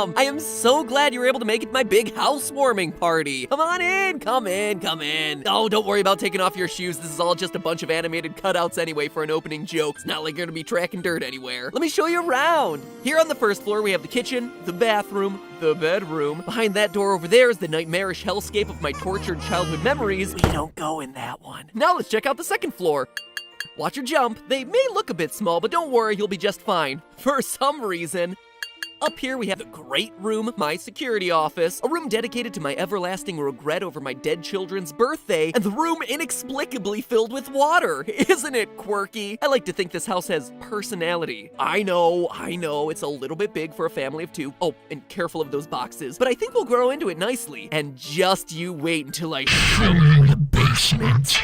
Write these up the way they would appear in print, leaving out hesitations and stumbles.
welcome! I am so glad you were able to make it to my big housewarming party. Come on in, come in, come in. Oh, don't worry about taking off your shoes. This is all just a bunch of animated cutouts anyway for an opening joke. It's not like you're gonna be tracking dirt anywhere. Let me show you around. Here on the first floor, we have the kitchen, the bathroom, the bedroom. Behind that door over there is the nightmarish hellscape of my tortured childhood memories. We don't go in that one. Now let's check out the second floor. Watch your jump. They may look a bit small, but don't worry, you'll be just fine. For some reason. Up here we have the great room, my security office, a room dedicated to my everlasting regret over my dead children's birthday, and the room inexplicably filled with water. Isn't it quirky? I like to think this house has personality. I know, it's a little bit big for a family of two. Oh, and careful of those boxes, but I think we'll grow into it nicely. And just you wait until I show you the basement.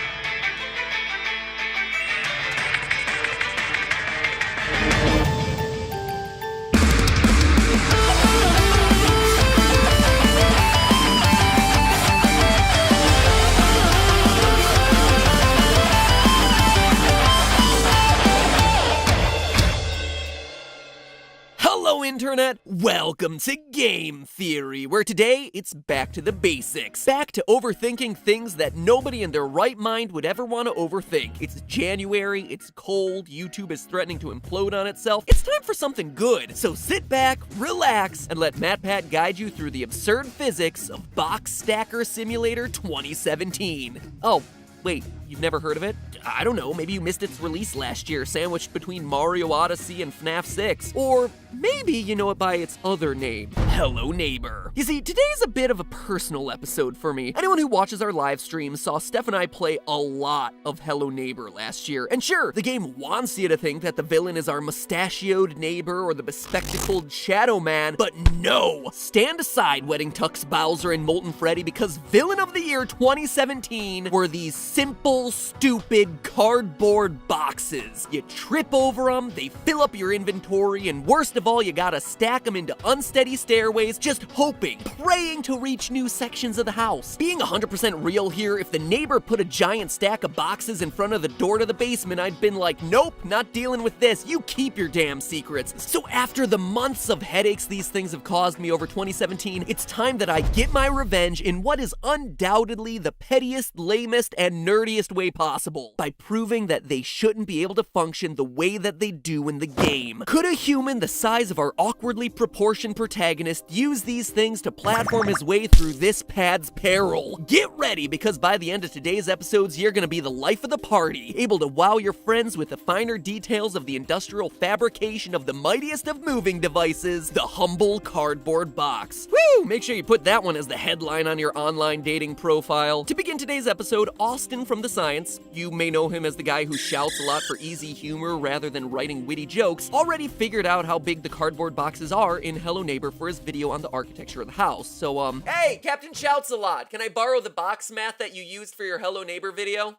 Hello, Internet! Welcome to Game Theory, where today it's back to the basics. Back to overthinking things that nobody in their right mind would ever want to overthink. It's January, it's cold, YouTube is threatening to implode on itself. It's time for something good. So sit back, relax, and let MatPat guide you through the absurd physics of Box Stacker Simulator 2017. Oh, wait, you've never heard of it? I don't know, maybe you missed its release last year, sandwiched between Mario Odyssey and FNAF 6. Or maybe you know it by its other name, Hello Neighbor. You see, today's a bit of a personal episode for me. Anyone who watches our live stream saw Steph and I play a lot of Hello Neighbor last year. And sure, the game wants you to think that the villain is our mustachioed neighbor or the bespectacled Shadow Man, but no! Stand aside, Wedding Tux Bowser and Molten Freddy, because Villain of the Year 2017 were these simple, stupid cardboard boxes. You trip over them, they fill up your inventory, and worst of all, you gotta stack them into unsteady stairways, just hoping, praying to reach new sections of the house. Being 100% real here, if the neighbor put a giant stack of boxes in front of the door to the basement, I'd been like, nope, not dealing with this, you keep your damn secrets. So after the months of headaches these things have caused me over 2017, it's time that I get my revenge in what is undoubtedly the pettiest, lamest, and nerdiest way possible, by proving that they shouldn't be able to function the way that they do in the game. Could a human the size of our awkwardly proportioned protagonist use these things to platform his way through this pad's peril? Get ready, because by the end of today's episodes, you're gonna be the life of the party, able to wow your friends with the finer details of the industrial fabrication of the mightiest of moving devices, the humble cardboard box. Woo! Make sure you put that one as the headline on your online dating profile. To begin today's episode, Austin from The Science, you may know him as the guy who shouts a lot for easy humor rather than writing witty jokes, already figured out how big the cardboard boxes are in Hello Neighbor for his video on the architecture of the house. So, hey, Captain Shouts a Lot, can I borrow the box math that you used for your Hello Neighbor video?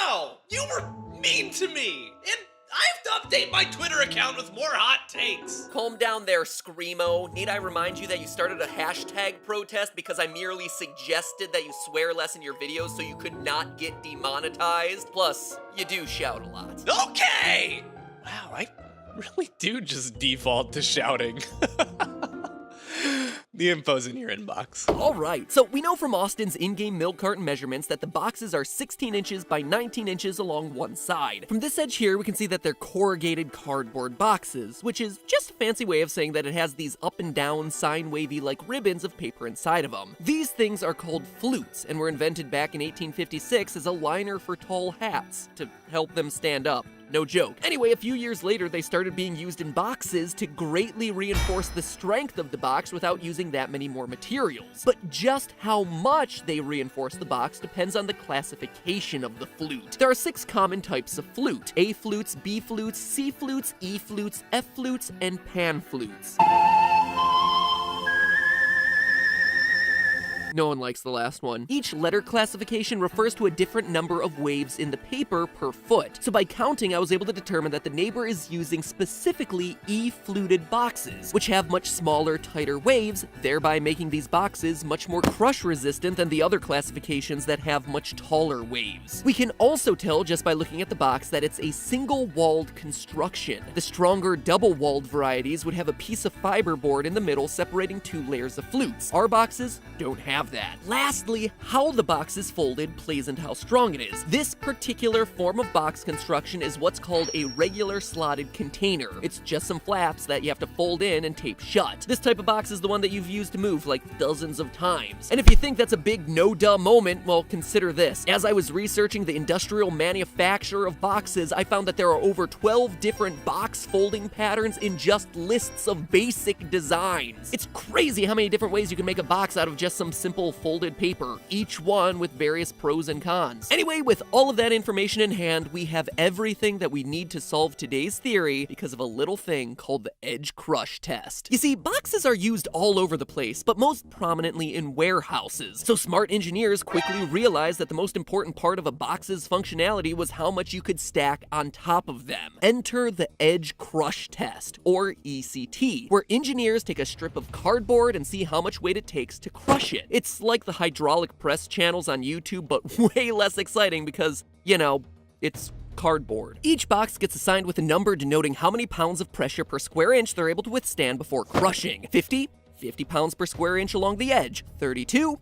No! You were mean to me! And I have to update my Twitter account with more hot takes! Calm down there, Screamo. Need I remind you that you started a hashtag protest because I merely suggested that you swear less in your videos so you could not get demonetized? Plus, you do shout a lot. Okay! Wow, I really do just default to shouting. The info's in your inbox. Alright, so we know from Austin's in-game milk carton measurements that the boxes are 16 inches by 19 inches along one side. From this edge here, we can see that they're corrugated cardboard boxes, which is just a fancy way of saying that it has these up and down, sine wavy like ribbons of paper inside of them. These things are called flutes, and were invented back in 1856 as a liner for tall hats, to help them stand up. No joke. Anyway, a few years later, they started being used in boxes to greatly reinforce the strength of the box without using that many more materials. But just how much they reinforce the box depends on the classification of the flute. There are 6 common types of flute: A flutes, B flutes, C flutes, E flutes, F flutes, and pan flutes. No one likes the last one. Each letter classification refers to a different number of waves in the paper per foot. So by counting, I was able to determine that the neighbor is using specifically E-fluted boxes, which have much smaller, tighter waves, thereby making these boxes much more crush resistant than the other classifications that have much taller waves. We can also tell just by looking at the box that it's a single-walled construction. The stronger double-walled varieties would have a piece of fiberboard in the middle separating two layers of flutes. Our boxes don't have that. Lastly, how the box is folded plays into how strong it is. This particular form of box construction is what's called a regular slotted container. It's just some flaps that you have to fold in and tape shut. This type of box is the one that you've used to move like dozens of times. And if you think that's a big no-duh moment, well, consider this. As I was researching the industrial manufacture of boxes, I found that there are over 12 different box folding patterns in just lists of basic designs. It's crazy how many different ways you can make a box out of just some simple folded paper, each one with various pros and cons. Anyway, with all of that information in hand, we have everything that we need to solve today's theory because of a little thing called the edge crush test. You see, boxes are used all over the place, but most prominently in warehouses. So smart engineers quickly realized that the most important part of a box's functionality was how much you could stack on top of them. Enter the edge crush test, or ECT, where engineers take a strip of cardboard and see how much weight it takes to crush it. It's like the hydraulic press channels on YouTube, but way less exciting because, you know, it's cardboard. Each box gets assigned with a number denoting how many pounds of pressure per square inch they're able to withstand before crushing. 50 pounds per square inch along the edge. 32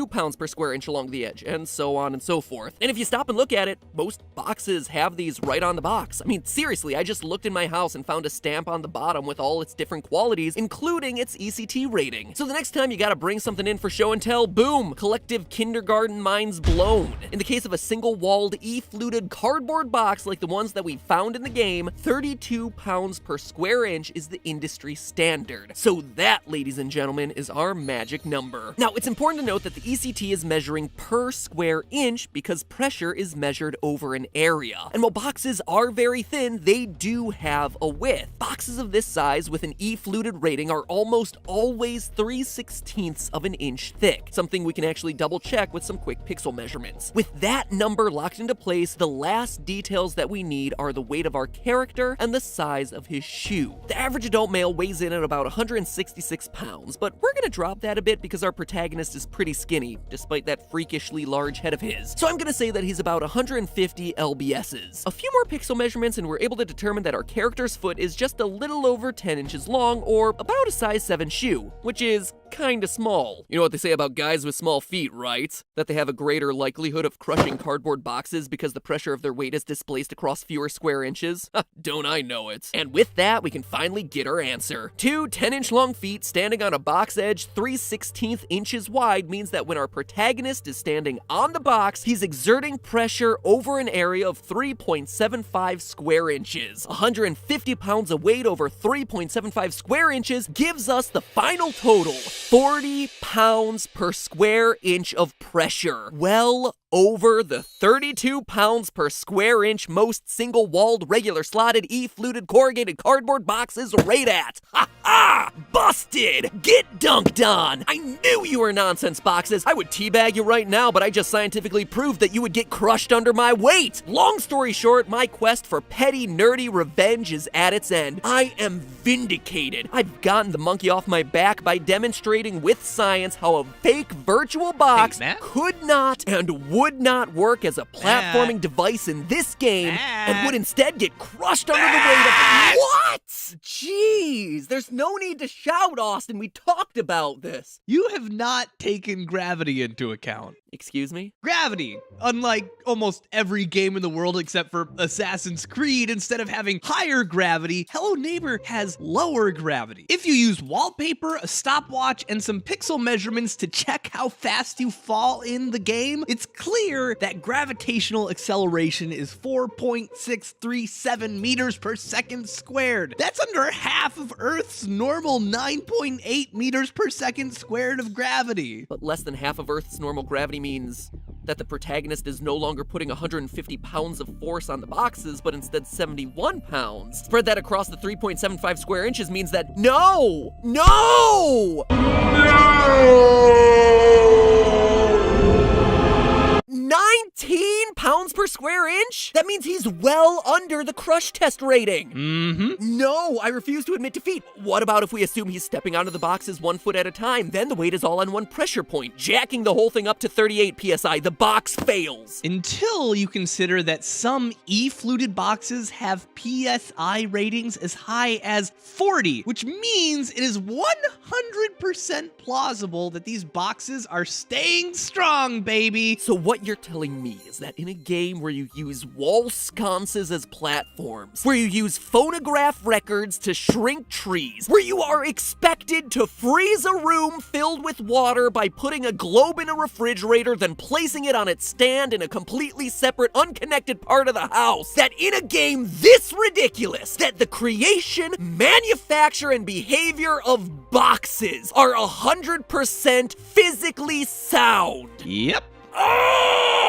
pounds per square inch along the edge, and so on and so forth. And if you stop and look at it, most boxes have these right on the box. I mean, seriously, I just looked in my house and found a stamp on the bottom with all its different qualities, including its ECT rating. So the next time you gotta bring something in for show and tell, boom, collective kindergarten minds blown. In the case of a single-walled, E-fluted cardboard box like the ones that we found in the game, 32 pounds per square inch is the industry standard. So that, ladies and gentlemen, is our magic number. Now, it's important to note that the ECT is measuring per square inch because pressure is measured over an area. And while boxes are very thin, they do have a width. Boxes of this size with an E-fluted rating are almost always 3/16 of an inch thick, something we can actually double check with some quick pixel measurements. With that number locked into place, the last details that we need are the weight of our character and the size of his shoe. The average adult male weighs in at about 166 pounds, but we're gonna drop that a bit because our protagonist is pretty skinny, despite that freakishly large head of his. So I'm gonna say that he's about 150 lbs's. A few more pixel measurements and we're able to determine that our character's foot is just a little over 10 inches long, or about a size 7 shoe, which is kinda small. You know what they say about guys with small feet, right? That they have a greater likelihood of crushing cardboard boxes because the pressure of their weight is displaced across fewer square inches? Don't I know it? And with that, we can finally get our answer. Two 10-inch long feet standing on a box edge 3/16 inches wide means that when our protagonist is standing on the box, he's exerting pressure over an area of 3.75 square inches. 150 pounds of weight over 3.75 square inches gives us the final total, 40 pounds per square inch of pressure. Well over the 32 pounds per square inch most single-walled, regular slotted, E-fluted corrugated cardboard boxes rate at. Ha ha! Busted! Get dunked on! I knew you were nonsense boxes. I would teabag you right now, but I just scientifically proved that you would get crushed under my weight. Long story short, my quest for petty, nerdy revenge is at its end. I am vindicated. I've gotten the monkey off my back by demonstrating with science how a fake virtual box could not and would not work as a platforming device in this game and would instead get crushed under the weight of— What? Jeez, there's no need to shout, Austin. We talked about this. You have not taken gravity into account. Excuse me? Gravity! Unlike almost every game in the world except for Assassin's Creed, instead of having higher gravity, Hello Neighbor has lower gravity. If you use wallpaper, a stopwatch, and some pixel measurements to check how fast you fall in the game, it's clear that gravitational acceleration is 4.637 meters per second squared. That's under half of Earth's normal 9.8 meters per second squared of gravity. But less than half of Earth's normal gravity means that the protagonist is no longer putting 150 pounds of force on the boxes, but instead 71 pounds. Spread that across the 3.75 square inches means that— No! 15 pounds per square inch? That means he's well under the crush test rating. No, I refuse to admit defeat. What about if we assume he's stepping out of the boxes 1 foot at a time? Then the weight is all on one pressure point, jacking the whole thing up to 38 psi. The box fails. Until you consider that some E-fluted boxes have PSI ratings as high as 40, which means it is 100% plausible that these boxes are staying strong, baby. So what you're telling me is that in a game where you use wall sconces as platforms, where you use phonograph records to shrink trees, where you are expected to freeze a room filled with water by putting a globe in a refrigerator, then placing it on its stand in a completely separate, unconnected part of the house, that in a game this ridiculous, that the creation, manufacture, and behavior of boxes are 100% physically sound? Yep. Ah!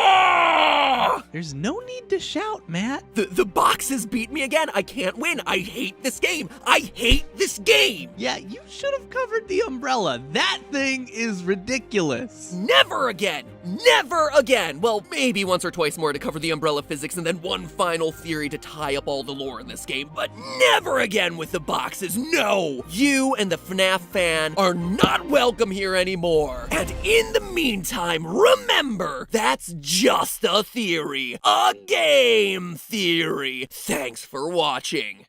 There's no need to shout, Matt. The boxes beat me again. I can't win. I hate this game. I hate this game. Yeah, you should have covered the umbrella. That thing is ridiculous. Never again. Never again. Well, maybe once or twice more to cover the umbrella physics and then one final theory to tie up all the lore in this game, but never again with the boxes. No. You and the FNAF fan are not welcome here anymore. And in the meantime, remember, that's just a theory. A game theory. Thanks for watching.